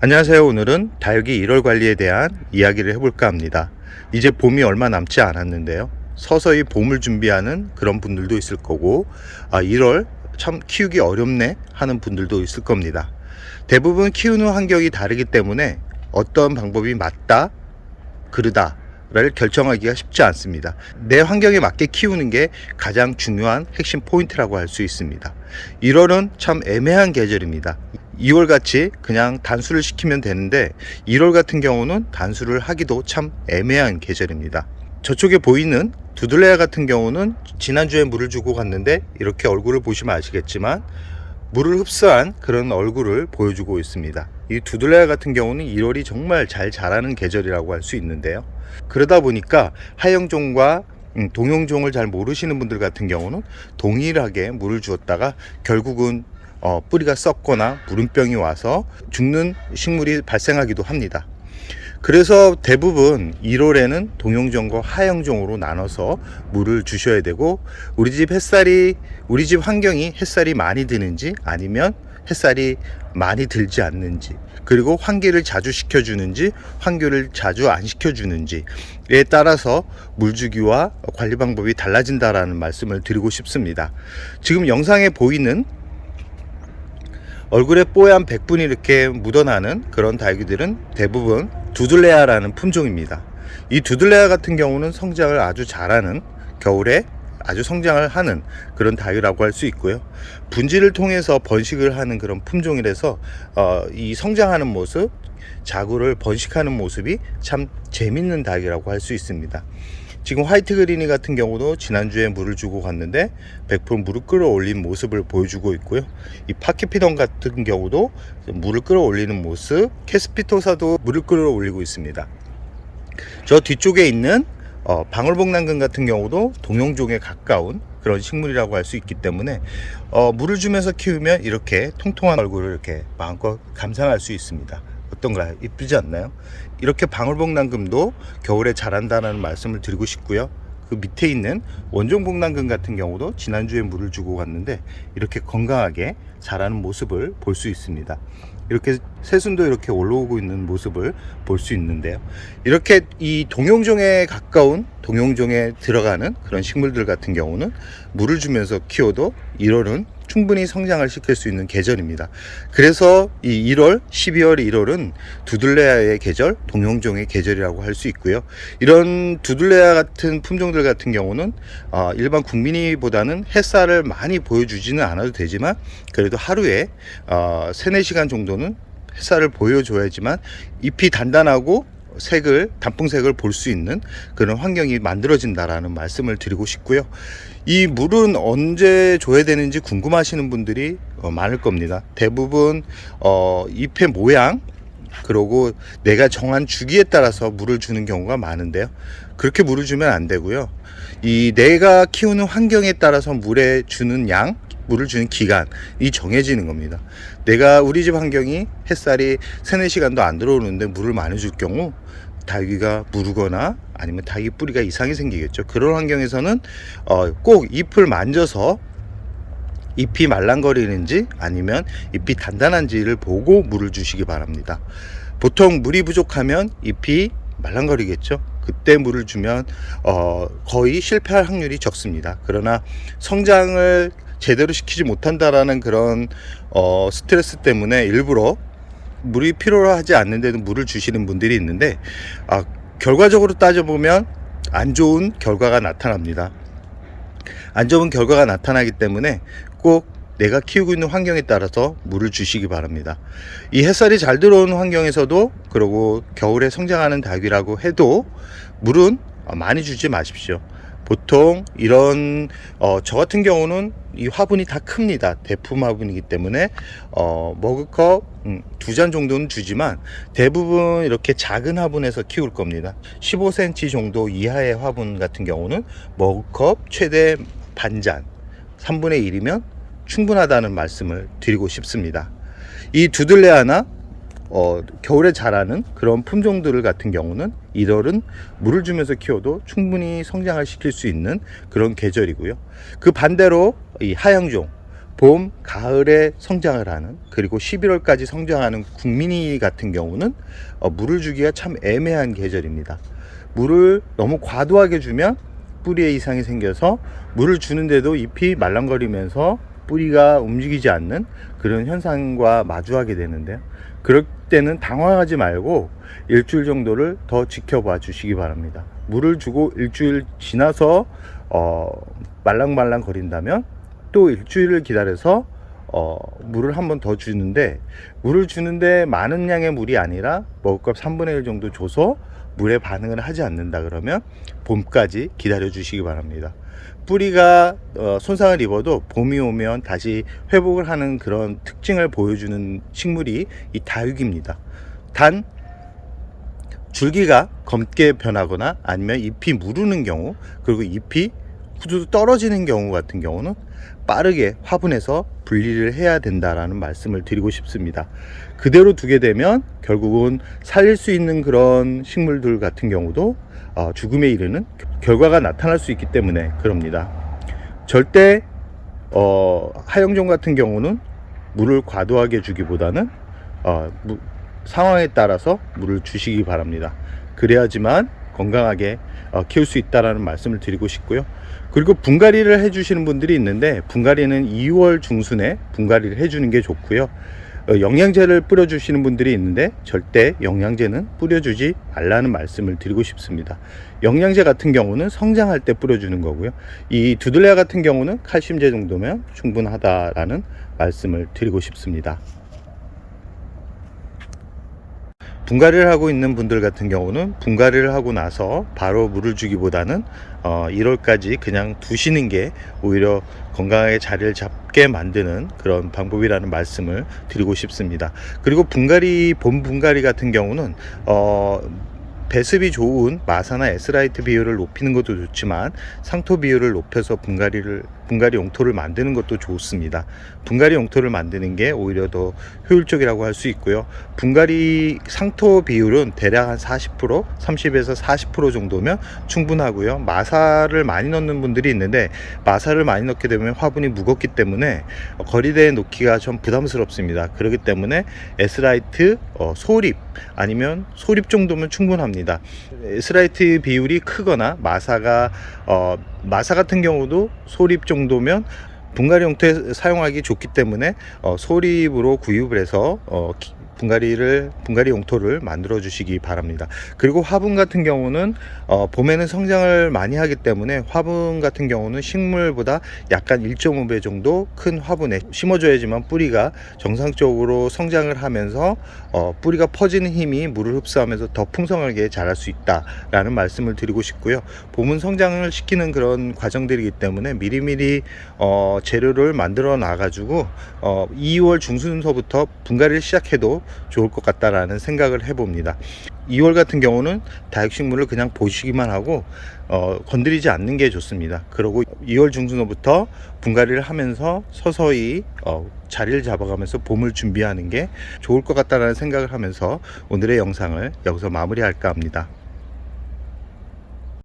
안녕하세요. 오늘은 다육이 1월 관리에 대한 이야기를 해볼까 합니다. 이제 봄이 얼마 남지 않았는데요. 서서히 봄을 준비하는 그런 분들도 있을 거고, 1월 참 키우기 어렵네 하는 분들도 있을 겁니다. 대부분 키우는 환경이 다르기 때문에 어떤 방법이 맞다, 그르다 를 결정하기가 쉽지 않습니다. 내 환경에 맞게 키우는 게 가장 중요한 핵심 포인트라고 할 수 있습니다. 1월은 참 애매한 계절입니다. 2월 같이 그냥 단수를 시키면 되는데 1월 같은 경우는 단수를 하기도 참 애매한 계절입니다. 저쪽에 보이는 두들레아 같은 경우는 지난주에 물을 주고 갔는데 이렇게 얼굴을 보시면 아시겠지만 물을 흡수한 그런 얼굴을 보여주고 있습니다. 이 두들레아 같은 경우는 1월이 정말 잘 자라는 계절이라고 할 수 있는데요. 그러다 보니까 하영종과 동영종을 잘 모르시는 분들 같은 경우는 동일하게 물을 주었다가 결국은 뿌리가 썩거나 무름병이 와서 죽는 식물이 발생하기도 합니다. 그래서 대부분 1월에는 동영종과 하영종으로 나눠서 물을 주셔야 되고, 우리 집 환경이 햇살이 많이 드는지 아니면 햇살이 많이 들지 않는지, 그리고 환기를 자주 시켜주는지 환기를 자주 안 시켜주는지에 따라서 물주기와 관리 방법이 달라진다라는 말씀을 드리고 싶습니다. 지금 영상에 보이는 얼굴에 뽀얀 백분이 이렇게 묻어나는 그런 다육이들은 대부분 두들레아라는 품종입니다. 이 두들레아 같은 경우는 성장을 아주 잘하는, 겨울에 아주 성장을 하는 그런 다육이라고 할 수 있고요. 분지를 통해서 번식을 하는 그런 품종이라서 이 성장하는 모습, 자구를 번식하는 모습이 참 재밌는 다육이라고 할 수 있습니다. 지금 화이트 그린이 같은 경우도 지난주에 물을 주고 갔는데 100% 물을 끌어올린 모습을 보여주고 있고요. 이 파키피던 같은 경우도 물을 끌어올리는 모습, 캐스피토사도 물을 끌어올리고 있습니다. 저 뒤쪽에 있는 방울복랑금 같은 경우도 동영종에 가까운 그런 식물이라고 할 수 있기 때문에 물을 주면서 키우면 이렇게 통통한 얼굴을 이렇게 마음껏 감상할 수 있습니다. 어떤가요? 이쁘지 않나요? 이렇게 방울복랑금도 겨울에 자란다는 말씀을 드리고 싶고요. 그 밑에 있는 원종복랑금 같은 경우도 지난주에 물을 주고 갔는데 이렇게 건강하게 자라는 모습을 볼 수 있습니다. 이렇게 새순도 이렇게 올라오고 있는 모습을 볼 수 있는데요. 이렇게 이 동영종에 가까운, 동영종에 들어가는 그런 식물들 같은 경우는 물을 주면서 키워도 1월은 충분히 성장을 시킬 수 있는 계절입니다. 그래서 이 1월, 12월, 1월은 두들레아의 계절, 동영종의 계절이라고 할 수 있고요. 이런 두들레아 같은 품종들 같은 경우는 일반 국민이보다는 햇살을 많이 보여주지는 않아도 되지만 그래도 하루에 3-4시간 정도는 햇살을 보여줘야지만 잎이 단단하고 단풍색을 볼 수 있는 그런 환경이 만들어진다라는 말씀을 드리고 싶고요. 이 물은 언제 줘야 되는지 궁금하시는 분들이 많을 겁니다. 대부분 잎의 모양, 그리고 내가 정한 주기에 따라서 물을 주는 경우가 많은데요. 그렇게 물을 주면 안 되고요. 이 내가 키우는 환경에 따라서 물을 주는 기간이 정해지는 겁니다. 우리 집 환경이 햇살이 3-4시간도 안 들어오는데 물을 많이 줄 경우 다육이가 무르거나 아니면 다육이 뿌리가 이상이 생기겠죠. 그런 환경에서는 꼭 잎을 만져서 잎이 말랑거리는지 아니면 잎이 단단한지를 보고 물을 주시기 바랍니다. 보통 물이 부족하면 잎이 말랑거리겠죠. 그때 물을 주면 거의 실패할 확률이 적습니다. 그러나 성장을 제대로 시키지 못한다라는 그런 스트레스 때문에 일부러 물이 필요하지 않는데도 물을 주시는 분들이 있는데 결과적으로 따져보면 안 좋은 결과가 나타납니다. 안 좋은 결과가 나타나기 때문에 꼭 내가 키우고 있는 환경에 따라서 물을 주시기 바랍니다. 이 햇살이 잘 들어오는 환경에서도, 그리고 겨울에 성장하는 닭이라고 해도 물은 많이 주지 마십시오. 보통 이런 저 같은 경우는 이 화분이 다 큽니다. 대품 화분이기 때문에 머그컵 2잔 정도는 주지만 대부분 이렇게 작은 화분에서 키울 겁니다. 15cm 정도 이하의 화분 같은 경우는 머그컵 최대 반잔, 3분의 1이면 충분하다는 말씀을 드리고 싶습니다. 이 두들레아나 겨울에 자라는 그런 품종들 같은 경우는 1월은 물을 주면서 키워도 충분히 성장을 시킬 수 있는 그런 계절이고요. 그 반대로 이 하영종, 봄, 가을에 성장을 하는, 그리고 11월까지 성장하는 국민이 같은 경우는 물을 주기가 참 애매한 계절입니다. 물을 너무 과도하게 주면 뿌리에 이상이 생겨서 물을 주는데도 잎이 말랑거리면서 뿌리가 움직이지 않는 그런 현상과 마주하게 되는데요. 그럴 때는 당황하지 말고 일주일 정도를 더 지켜봐 주시기 바랍니다. 물을 주고 일주일 지나서 말랑말랑 거린다면 또 일주일을 기다려서 물을 한 번 더 주는데, 물을 주는데 많은 양의 물이 아니라 먹을것 3분의 1 정도 줘서 물에 반응을 하지 않는다 그러면 봄까지 기다려 주시기 바랍니다. 뿌리가 손상을 입어도 봄이 오면 다시 회복을 하는 그런 특징을 보여주는 식물이 이 다육입니다. 단 줄기가 검게 변하거나 아니면 잎이 무르는 경우, 그리고 잎이 후두두 떨어지는 경우 같은 경우는 빠르게 화분에서 분리를 해야 된다라는 말씀을 드리고 싶습니다. 그대로 두게 되면 결국은 살릴 수 있는 그런 식물들 같은 경우도 죽음에 이르는 결과가 나타날 수 있기 때문에 그럽니다. 절대 하영종 같은 경우는 물을 과도하게 주기보다는 상황에 따라서 물을 주시기 바랍니다. 그래야지만 건강하게 키울 수 있다라는 말씀을 드리고 싶고요. 그리고 분갈이를 해주시는 분들이 있는데, 분갈이는 2월 중순에 분갈이를 해주는 게 좋고요. 영양제를 뿌려주시는 분들이 있는데 절대 영양제는 뿌려주지 말라는 말씀을 드리고 싶습니다. 영양제 같은 경우는 성장할 때 뿌려주는 거고요. 이 두들레아 같은 경우는 칼슘제 정도면 충분하다라는 말씀을 드리고 싶습니다. 분갈이를 하고 있는 분들 같은 경우는 분갈이를 하고 나서 바로 물을 주기보다는 1월까지 그냥 두시는 게 오히려 건강하게 자리를 잡게 만드는 그런 방법이라는 말씀을 드리고 싶습니다. 그리고 봄 분갈이 같은 경우는 배습이 좋은 마사나 에스라이트 비율을 높이는 것도 좋지만 상토 비율을 높여서 분갈이 용토를 만드는 것도 좋습니다. 분갈이 용토를 만드는 게 오히려 더 효율적이라고 할 수 있고요. 분갈이 상토 비율은 대략 한 40%, 30에서 40% 정도면 충분하고요. 마사를 많이 넣는 분들이 있는데, 마사를 많이 넣게 되면 화분이 무겁기 때문에 거리대에 놓기가 좀 부담스럽습니다. 그렇기 때문에 에스라이트, 소립 아니면 소립 정도면 충분합니다. 에스라이트 비율이 크거나 마사 같은 경우도 소립 정도면 분갈이 용토에 사용하기 좋기 때문에 소립으로 구입을 해서 분갈이 용토를 만들어 주시기 바랍니다. 그리고 화분 같은 경우는 봄에는 성장을 많이 하기 때문에 화분 같은 경우는 식물보다 약간 1.5배 정도 큰 화분에 심어줘야지만 뿌리가 정상적으로 성장을 하면서 뿌리가 퍼지는 힘이 물을 흡수하면서 더 풍성하게 자랄 수 있다라는 말씀을 드리고 싶고요. 봄은 성장을 시키는 그런 과정들이기 때문에 미리미리 재료를 만들어 놔 가지고 2월 중순서부터 분갈이를 시작해도 좋을 것 같다라는 생각을 해봅니다. 2월 같은 경우는 다육식물을 그냥 보시기만 하고 건드리지 않는 게 좋습니다. 그리고 2월 중순부터 분갈이를 하면서 서서히 자리를 잡아가면서 봄을 준비하는 게 좋을 것 같다라는 생각을 하면서 오늘의 영상을 여기서 마무리할까 합니다.